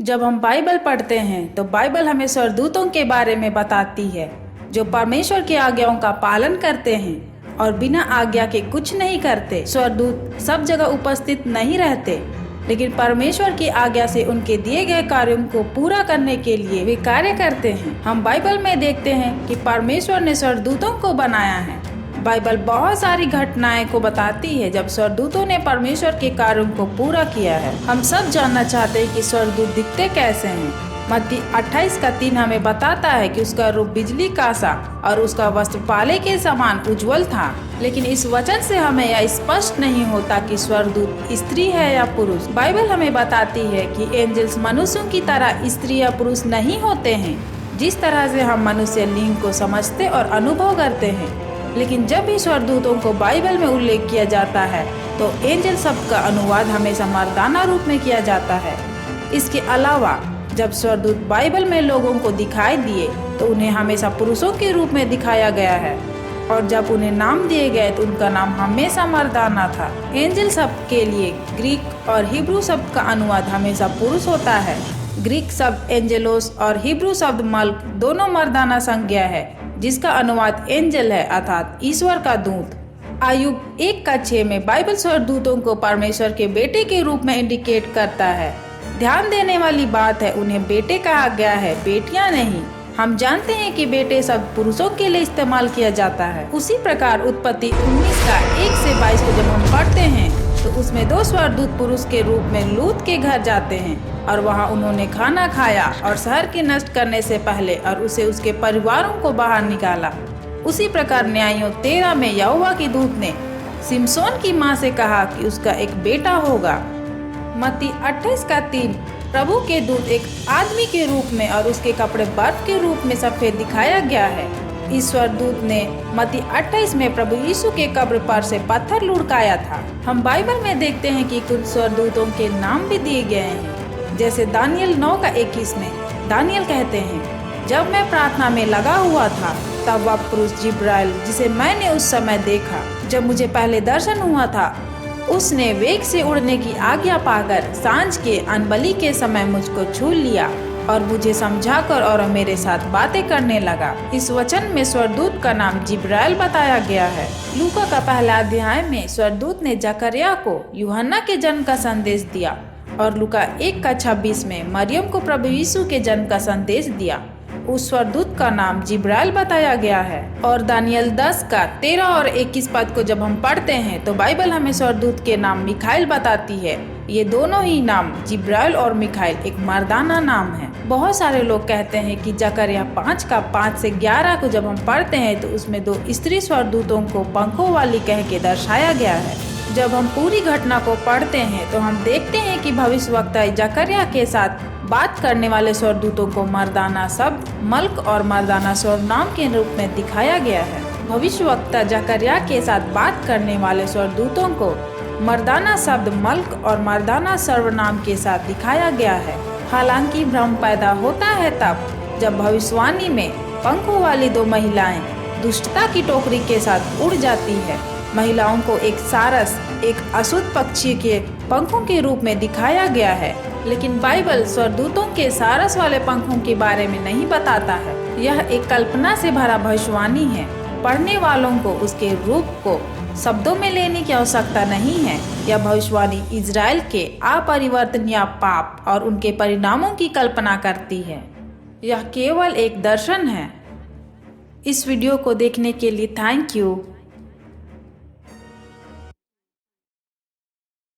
जब हम बाइबल पढ़ते हैं तो बाइबल हमें स्वर्गदूतों के बारे में बताती है जो परमेश्वर की आज्ञाओं का पालन करते हैं और बिना आज्ञा के कुछ नहीं करते। स्वर्गदूत सब जगह उपस्थित नहीं रहते, लेकिन परमेश्वर की आज्ञा से उनके दिए गए कार्यों को पूरा करने के लिए वे कार्य करते हैं। हम बाइबल में देखते हैं कि परमेश्वर ने स्वर्गदूतों को बनाया है। बाइबल बहुत सारी घटनाएं को बताती है जब स्वर्गदूतों ने परमेश्वर के कार्यों को पूरा किया है। हम सब जानना चाहते हैं कि स्वर्गदूत दिखते कैसे हैं। मत्ती 28:3 हमें बताता है कि उसका रूप बिजली का सा और उसका वस्त्र पाले के समान उज्जवल था। लेकिन इस वचन से हमें यह स्पष्ट नहीं होता कि स्वर्गदूत स्त्री है या पुरुष। बाइबल हमें बताती है कि एंजल्स मनुष्यों की तरह स्त्री या पुरुष नहीं होते हैं, जिस तरह से हम मनुष्य लिंग को समझते और अनुभव करते हैं। लेकिन जब भी स्वर्गदूतों को बाइबल में उल्लेख किया जाता है तो एंजल शब्द का अनुवाद हमेशा मर्दाना रूप में किया जाता है। इसके अलावा जब स्वर्गदूत बाइबल में लोगों को दिखाई दिए तो उन्हें हमेशा पुरुषों के रूप में दिखाया गया है, और जब उन्हें नाम दिए गए तो उनका नाम हमेशा मर्दाना था। एंजल शब्द के लिए ग्रीक और हिब्रू शब्द का अनुवाद हमेशा पुरुष होता है। ग्रीक शब्द एंजेलोस और हिब्रू शब्द मल्क दोनों मर्दाना संज्ञा है, जिसका अनुवाद एंजल है अर्थात ईश्वर का दूत। आयुब 1:6 में बाइबल स्वर्गदूतों को परमेश्वर के बेटे के रूप में इंडिकेट करता है। ध्यान देने वाली बात है, उन्हें बेटे कहा गया है, बेटियां नहीं। हम जानते हैं कि बेटे शब्द पुरुषों के लिए इस्तेमाल किया जाता है। उसी प्रकार उत्पत्ति 19:1-22 को जब हम पढ़ते हैं तो उसमें 2 स्वर्गदूत पुरुष के रूप में लूत के घर जाते हैं और वहां उन्होंने खाना खाया और शहर के नष्ट करने से पहले और उसे उसके परिवारों को बाहर निकाला। उसी प्रकार न्यायों 13 में यहोवा के दूत ने सिमसोन की मां से कहा कि उसका एक बेटा होगा। मत्ती 28:3 प्रभु के दूत एक आदमी के रूप में और उसके कपड़े बर्फ के रूप में सफेद दिखाया गया है। इस स्वर्गदूत ने मत्ती 28 में प्रभु यीशु के कब्र पर से पत्थर लुढ़काया था। हम बाइबल में देखते हैं कि कुछ स्वर्गदूतों के नाम भी दिए गए हैं, जैसे दानियल 9:21 में दानियल कहते हैं, जब मैं प्रार्थना में लगा हुआ था तब वह पुरुष जिब्राइल जिसे मैंने उस समय देखा जब मुझे पहले दर्शन हुआ था, उसने वेग से उड़ने की आज्ञा पाकर सांझ के अनबली के समय मुझको छू लिया और मुझे समझाकर और मेरे साथ बातें करने लगा। इस वचन में स्वर्गदूत का नाम जिब्राइल बताया गया है। लूका का पहला अध्याय में स्वर्गदूत ने जकरिया को यूहन्ना के जन्म का संदेश दिया और लूका 1:26 में मरियम को प्रभु यीशु के जन्म का संदेश दिया। उस स्वर्गदूत का नाम जिब्राइल बताया गया है। और दानियल 10:13 और 21 पद को जब हम पढ़ते हैं तो बाइबल हमें स्वर्गदूत के नाम मिखाइल बताती है। ये दोनों ही नाम जिब्राइल और मिखाइल एक मर्दाना नाम है। बहुत सारे लोग कहते हैं कि जकरिया 5:5-11 को जब हम पढ़ते हैं तो उसमें 2 स्त्री स्वर्गदूतों को पंखों वाली कह के दर्शाया गया है। जब हम पूरी घटना को पढ़ते हैं तो हम देखते हैं कि भविष्यवक्ता जकरिया के साथ बात करने वाले स्वर्गदूतों को मर्दाना शब्द मल्क और मर्दाना सर्वनाम के रूप में दिखाया गया है। भविष्यवक्ता जकरिया के साथ बात करने वाले स्वर्गदूतों को मर्दाना शब्द मल्क और मर्दाना सर्वनाम के साथ दिखाया गया है। हालांकि भ्रम पैदा होता है तब जब भविष्यवाणी में पंखों वाली 2 महिलाएं दुष्टता की टोकरी के साथ उड़ जाती है। महिलाओं को एक सारस, एक अशुद्ध पक्षी के पंखों के रूप में दिखाया गया है, लेकिन बाइबल स्वर्गदूतों के सारस वाले पंखों के बारे में नहीं बताता है। यह एक कल्पना से भरा भविष्यवाणी है। पढ़ने वालों को उसके रूप को शब्दों में लेने की आवश्यकता नहीं है। यह भविष्यवाणी इजराइल के अपरिवर्तनीय पाप और उनके परिणामों की कल्पना करती है। यह केवल एक दर्शन है। इस वीडियो को देखने के लिए थैंक यू।